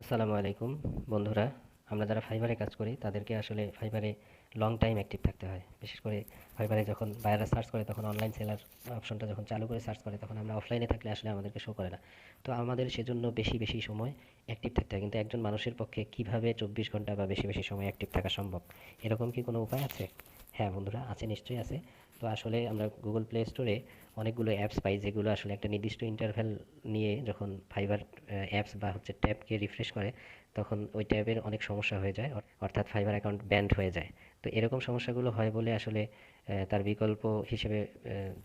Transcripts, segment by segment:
আসসালামু আলাইকুম বন্ধুরা। আমরা যারা ফাইবারে কাজ করি তাদেরকে আসলে ফাইবারে লং টাইম অ্যাক্টিভ থাকতে হয়। বিশেষ করে ফাইবারে যখন বায়াররা সার্চ করে তখন অনলাইন সেলার অপশনটা যখন চালু করে সার্চ করে তখন আমরা অফলাইনে থাকলে আসলে আমাদেরকে শো করে না। তো আমাদের সেজন্য বেশি বেশি সময় অ্যাক্টিভ থাকতে হয়। কিন্তু একজন মানুষের পক্ষে কিভাবে 24 ঘন্টা বা বেশি বেশি সময় অ্যাক্টিভ থাকা সম্ভব, এরকম কি কোনো উপায় আছে? হ্যাঁ বন্ধুরা, আছে, নিশ্চয়ই আছে। তো আসলে আমরা গুগল প্লে স্টোরে অনেকগুলো অ্যাপস পাই যেগুলো আসলে একটা নির্দিষ্ট ইন্টারভ্যাল নিয়ে যখন ফাইবার অ্যাপস বা হচ্ছে ট্যাবকে রিফ্রেশ করে তখন ওই ট্যাবের অনেক সমস্যা হয়ে যায়, অর্থাৎ ফাইবার অ্যাকাউন্ট ব্যান্ড হয়ে যায়। তো এরকম সমস্যাগুলো হয় বলে আসলে তার বিকল্প হিসেবে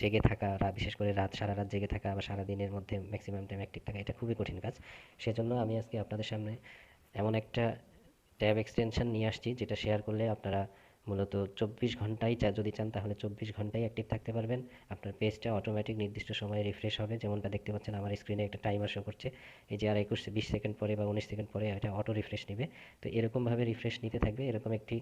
জেগে থাকা, বিশেষ করে সারা রাত জেগে থাকা বা সারা দিনের মধ্যে ম্যাক্সিমাম টাইম অ্যাক্টিভ থাকা, এটা খুবই কঠিন কাজ। সেজন্য আমি আজকে আপনাদের সামনে এমন একটা ট্যাব এক্সটেনশন নিয়ে আসছি যেটা শেয়ার করলে আপনারা মূলত 24 ঘন্টাই যদি চান তাহলে 24 ঘন্টাই অ্যাক্টিভ থাকতে পারবেন। আপনার পেজটা অটোমেটিক নির্দিষ্ট সময়ে রিফ্রেশ হবে, যেমনটা দেখতে পাচ্ছেন আমার স্ক্রিনে একটা টাইমার শো করছে। এই যে আর 20 সেকেন্ড পরে বা 19 সেকেন্ড পরে এটা অটো রিফ্রেশ নেবে। তো এরকমভাবে রিফ্রেশ নিতে থাকবে। এরকম একটি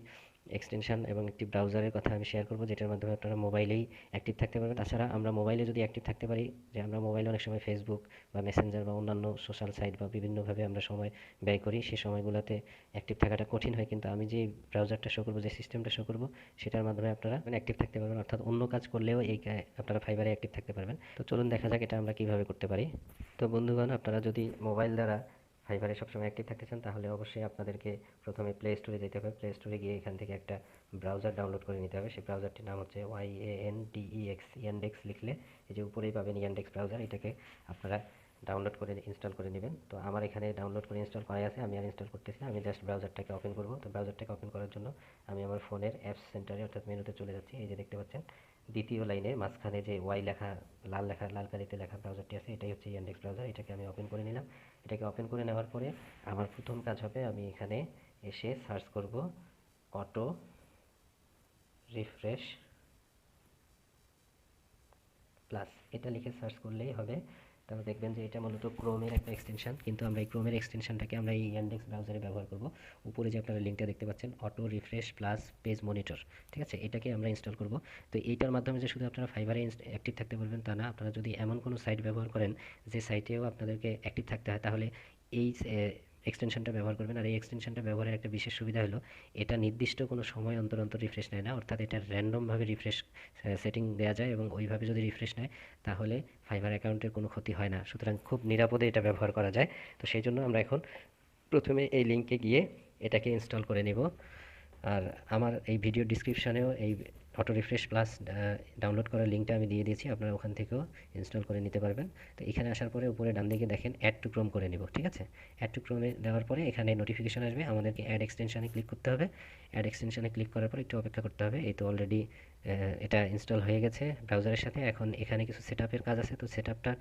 এক্সটেনশন এবং একটি ব্রাউজারের কথা আমি শেয়ার করব যেটার মাধ্যমে আপনারা মোবাইলেই অ্যাক্টিভ থাকতে পারবেন। তাছাড়া আমরা মোবাইলে যদি অ্যাক্টিভ থাকতে পারি, যে আমরা মোবাইলে অনেক সময় ফেসবুক বা মেসেঞ্জার বা অন্যান্য সোশ্যাল সাইট বা বিভিন্নভাবে আমরা সময় ব্যয় করি, সেই সময়গুলোতে অ্যাক্টিভ থাকাটা কঠিন হয়। কিন্তু আমি যে ব্রাউজারটা শো করবো, যে সিস্টেমটা শো করবো, সেটার মাধ্যমে আপনারা অ্যাক্টিভ থাকতে পারবেন, অর্থাৎ অন্য কাজ করলেও আপনারা ফাইবারে অ্যাক্টিভ থাকতে পারবেন। তো চলুন দেখা যাক এটা আমরা কিভাবে করতে পারি। তো বন্ধুগণ, আপনারা যদি মোবাইল দ্বারা ফাইবারে সবসময় অ্যাক্টিভ থাকতে চান তাহলে অবশ্যই আপনাদেরকে প্রথমে প্লে স্টোরে যেতে হবে। প্লে স্টোরে গিয়ে এখান থেকে একটা ব্রাউজার ডাউনলোড করে নিতে হবে। সেই ব্রাউজারটির নাম হচ্ছে YANDEX। ইয়ানডেক্স লিখলে এই যে উপরেই পাবেন ইয়ানডেক্স ব্রাউজার, এটাকে আপনারা ডাউনলোড করে ইনস্টল করে নেবেন। তো আমার এখানে ডাউনলোড করে ইনস্টল করাই আছে, আমি আর ইনস্টল করতেছি না, আমি জাস্ট ব্রাউজারটাকে ওপেন করব। তো ব্রাউজারটাকে ওপেন করার জন্য আমি আমার ফোনের অ্যাপস সেন্টারে অর্থাৎ মেনুতে চলে যাচ্ছি। এই যে দেখতে পাচ্ছেন দ্বিতীয় লাইনের মাঝখানে যে ওয়াই লেখা, লাল কালিতে লেখা ব্রাউজারটি আছে, এটাই হচ্ছে ইয়ানডেক্স ব্রাউজার। এটাকে আমি ওপেন করে নিলাম। এটাকে ওপেন করে নেওয়ার পরে আমার প্রথম কাজ হবে, আমি এখানে এসে সার্চ করব অটো রিফ্রেশ প্লাস। এটা লিখে সার্চ করলেই হবে। তারপর দেখবেন যে এটা মূলত ক্রোমের একটা এক্সটেনশন, কিন্তু আমরা এই ক্রোমের এক্সটেনশনটাকে আমরা এই ইয়ানডেক্স ব্রাউজারে ব্যবহার করব। উপরে যে আপনারা লিঙ্কটা দেখতে পাচ্ছেন auto refresh plus page monitor, ঠিক আছে, এটাকে আমরা ইনস্টল করব। তো এইটার মাধ্যমে যে শুধু আপনারা ফাইবারে অ্যাক্টিভ থাকতে পারবেন তা না, আপনারা যদি এমন কোনো সাইট ব্যবহার করেন যে সাইটেও আপনাদেরকে অ্যাক্টিভ থাকতে হয় তাহলে এই এক্সটেনশনটা ব্যবহার করবেন। আর এই এক্সটেনশনটা ব্যবহারের একটা বিশেষ সুবিধা হলো এটা নির্দিষ্ট কোনো সময় অন্তর অন্তর রিফ্রেশ নেয় না, অর্থাৎ এটা র্যান্ডমভাবে রিফ্রেশ সেটিং দেওয়া যায় এবং ওইভাবে যদি রিফ্রেশ নেয় তাহলে ফাইবার অ্যাকাউন্টের কোনো ক্ষতি হয় না। সুতরাং খুব নিরাপদে এটা ব্যবহার করা যায়। তো সেই জন্য আমরা এখন প্রথমে এই লিঙ্কে গিয়ে এটাকে ইনস্টল করে নেব। আর আমার এই ভিডিও ডিসক্রিপশনেও এই অটো রিফ্রেশ প্লাস ডাউনলোড করার লিঙ্কটা আমি দিয়ে দিয়েছি, আপনারা ওখান থেকেও ইনস্টল করে নিতে পারবেন। তো এখানে আসার পরে উপরে ডান দিকে দেখেন অ্যাড টু ক্রোম করে নেব, ঠিক আছে। অ্যাড টু ক্রোমে দেওয়ার পরে এখানে নোটিফিকেশন আসবে, আমাদেরকে অ্যাড এক্সটেনশনে ক্লিক করতে হবে। অ্যাড এক্সটেনশনে ক্লিক করার পর একটু অপেক্ষা করতে হবে। এই তো অলরেডি এটা ইনস্টল হয়ে গেছে ব্রাউজারের সাথে। এখন এখানে কিছু সেটআপের কাজ আছে। তো সেটআপটা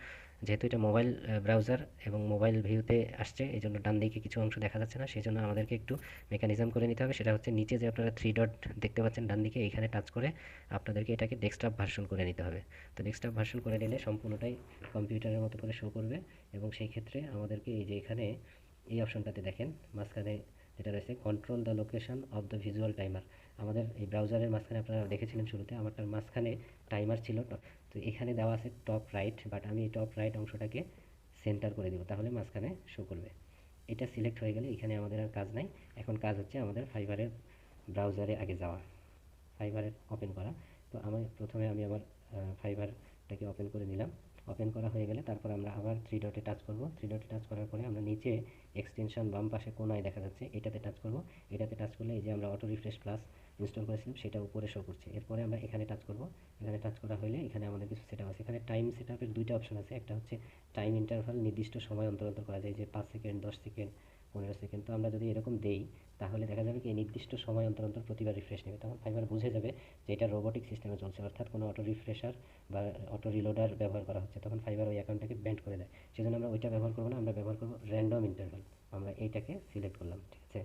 যেহেতু এটা মোবাইল ব্রাউজার এবং মোবাইল ভিউতে আসছে, এই জন্য ডান দিকে কিছু অংশ দেখা যাচ্ছে না, সেই জন্য আমাদেরকে একটু মেকানিজম করে নিতে হবে। সেটা হচ্ছে নিচে যে আপনারা থ্রি ডট দেখতে পাচ্ছেন ডান দিকে, এইখানে টাচ করে আপনাদেরকে এটাকে ডেস্কটপ ভার্সন করে নিতে হবে। তো ডেস্কটপ ভার্সন করে নিলে সম্পূর্ণটাই কম্পিউটারের মতো করে শো করবে। এবং সেই ক্ষেত্রে আমাদেরকে এই যে এখানে এই অপশনটাতে দেখেন মাঝখানে যেটা রয়েছে control the location of the visual timer. আমাদের এই ব্রাউজারের মাঝখানে আপনারা দেখেছিলেন শুরুতে আমারটার মাঝখানে টাইমার ছিল। তো এখানে দেওয়া আছে টপ রাইট, বাট আমি এই টপ রাইট অংশটাকে সেন্টার করে দেবো, তাহলে মাঝখানে শো করবে। এটা সিলেক্ট হয়ে গেলে এখানে আমাদের আর কাজ নাই। এখন কাজ হচ্ছে আমাদের ফাইবারের ব্রাউজারে আগে যাওয়া, ফাইবারের ওপেন করা। তো প্রথমে আমি আমার ফাইবারটাকে ওপেন করে নিলাম। ওপেন করা হয়ে গেলে তারপর আমরা আবার থ্রি ডটে টাচ করব। থ্রি ডটে টাচ করার পরে আমরা নিচে এক্সটেনশন বাম পাশে কোনায় দেখা যাচ্ছে, এটাতে টাচ করব। এটাতে টাচ করলে এই যে আমরা অটো রিফ্রেশ প্লাস ইনস্টল করেছিলাম সেটা উপরে শো করছে। এরপরে আমরা এখানে টাচ করব। এখানে টাচ করা হলে এখানে আমাদের কিছু সেটআপ আছে। এখানে টাইম সেটআপের দুইটা অপশন আছে। একটা হচ্ছে টাইম ইন্টারভাল, নির্দিষ্ট সময় অন্তর অন্তর করা যায়, যে 5 সেকেন্ড, 10 সেকেন্ড, 15 সেকেন্ড। তো আমরা যদি এরকম দেই তাহলে দেখা যাবে কি নির্দিষ্ট সময় অন্তর অন্তর প্রতিবার রিফ্রেশ নেবে। তখন ফাইবার বুঝে যাবে যে এটা রোবোটিক সিস্টেমে চলছে, অর্থাৎ কোনো অটো রিফ্রেশার বা অটো রিলোডার ব্যবহার করা হচ্ছে। তখন ফাইবার ওই অ্যাকাউন্টটাকে ব্যান্ড করে দেয়। সেজন্য আমরা ওইটা ব্যবহার করবো না, আমরা ব্যবহার করবো র্যান্ডম ইন্টারভাল। আমরা এইটাকে সিলেক্ট করলাম, ঠিক আছে।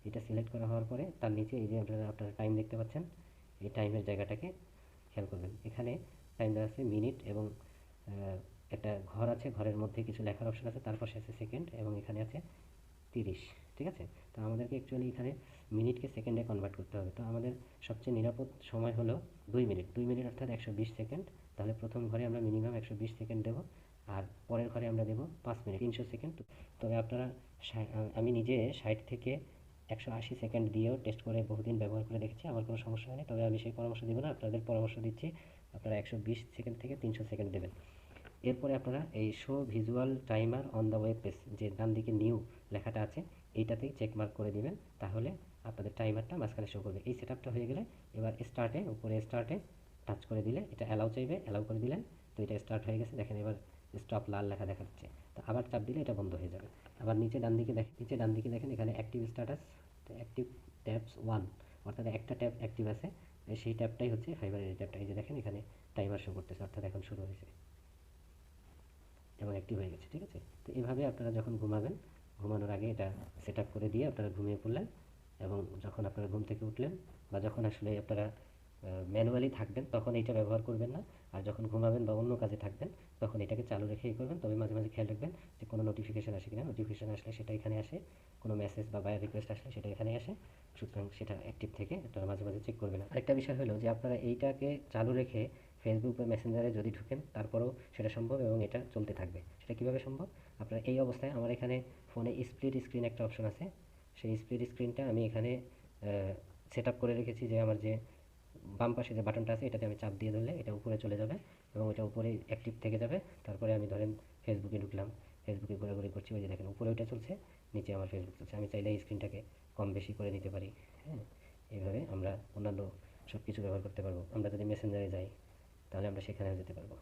এটা সিলেক্ট করা হওয়ার পরে তার নিচে এই যে আপনারা টাইম দেখতে পাচ্ছেন, এই টাইমের জায়গাটাকে খেয়াল করবেন। এখানে টাইম দেওয়া আছে মিনিট এবং একটা ঘর আছে, ঘরের মধ্যে কিছু লেখার অপশন আছে, তার পাশে আছে সেকেন্ড এবং এখানে আছে 30, ঠিক আছে। তো আমাদেরকে অ্যাকচুয়ালি এখানে মিনিটকে সেকেন্ডে কনভার্ট করতে হবে। তো আমাদের সবচেয়ে নিরাপদ সময় হলো 2 মিনিট। 2 মিনিট অর্থাৎ 120 সেকেন্ড। তাহলে প্রথম ঘরে আমরা মিনিমাম 120 সেকেন্ড দেবো। আর পরের ঘরে আমরা দেবো 5 মিনিট 300 সেকেন্ড। তবে আপনারা আমি নিজে 60 থেকে 180 সেকেন্ড দিয়েও টেস্ট করে বহুদিন ব্যবহার করে দেখেছি, আমার কোনো সমস্যা হয়নি। তবে আমি সেই পরামর্শ দিব না, আপনাদের পরামর্শ দিচ্ছি আপনারা 120 সেকেন্ড থেকে 300 সেকেন্ড দেবেন। এরপরে আপনারা এই show visual timer on the web page, যে ডান দিকে নিউ লেখাটা আছে এইটাতেই চেক মার্ক করে দিবেন, তাহলে আপনাদের টাইমারটা মাঝখানে শো করবে। এই সেটআপটা হয়ে গেলে এবার স্টার্টে, উপরে স্টার্টে টাচ করে দিলে এটা অ্যালাউ চাইবে, অ্যালাউ করে দিলেন, তো এটা স্টার্ট হয়ে গেছে। দেখেন এবার স্টপ লাল লেখা দেখাচ্ছে, তো আবার চাপ দিলে এটা বন্ধ হয়ে যাবে। আবার নিচে ডান দিকে দেখেন, এখানে অ্যাক্টিভ স্ট্যাটাস, অ্যাক্টিভ ট্যাবস 1, অর্থাৎ একটা ট্যাব অ্যাক্টিভ আছে, সেই ট্যাবটাই হচ্ছে ফাইবারের এই ট্যাবটা। এই যে দেখেন এখানে টাইমার শো করতেছে, অর্থাৎ এখন শুরু হয়েছে এবং অ্যাক্টিভ হয়ে গেছে। ঠিক আছে, তো এইভাবে আপনারা যখন ঘুমাবেন, ঘুমানোর আগে এটা সেট আপ করে দিয়ে আপনারা ঘুমিয়ে পড়লেন, এবং যখন আপনারা ঘুম থেকে উঠলেন বা যখন আসলে আপনারা ম্যানুয়ালি থাকবেন তখন এইটা ব্যবহার করবেন না। আর যখন ঘুমাবেন বা অন্য কাজে থাকবেন তখন এটাকে চালু রেখেই করবেন। তবে মাঝে মাঝে খেয়াল রাখবেন যে কোনো নোটিফিকেশান আসে কিনা। নোটিফিকেশান আসলে সেটা এখানে আসে, কোনো মেসেজ বা বায়ার রিকোয়েস্ট আসলে সেটা এখানে আসে, সুতরাং সেটা অ্যাক্টিভ থেকে আপনারা মাঝে মাঝে চেক করবেন। আরেকটা বিষয় হলো যে আপনারা এইটাকে চালু রেখে ফেসবুক বা মেসেঞ্জারে যদি ঢুকেন তারপরেও সেটা সম্ভব এবং এটা চলতে থাকবে। সেটা কীভাবে সম্ভব? আপনারা এই অবস্থায়, আমার এখানে ফোনে স্প্লিট স্ক্রিন একটা অপশন আছে, সেই স্প্লিট স্ক্রিনটা আমি এখানে সেট আপ করে রেখেছি, যে আমার যে বাম পাশে যে বাটনটা আছে এটাতে আমি চাপ দিয়ে ধরলে এটা উপরে চলে যাবে এবং এটা উপরে অ্যাক্টিভ থেকে যাবে। তারপরে আমি ধরেন ফেসবুকে ঢুকলাম, ফেসবুকে ঘোরাঘুরি করছি, ওই যে দেখেন উপরে ওইটা চলছে, নিচে আমার ফেসবুক চলছে। আমি চাইলে এই স্ক্রিনটাকে কম বেশি করে নিতে পারি। হ্যাঁ, এইভাবে আমরা অন্যান্য সব কিছু ব্যবহার করতে পারবো। আমরা যদি মেসেঞ্জারে যাই তাহলে আমরা সেখানেও যেতে পারবো।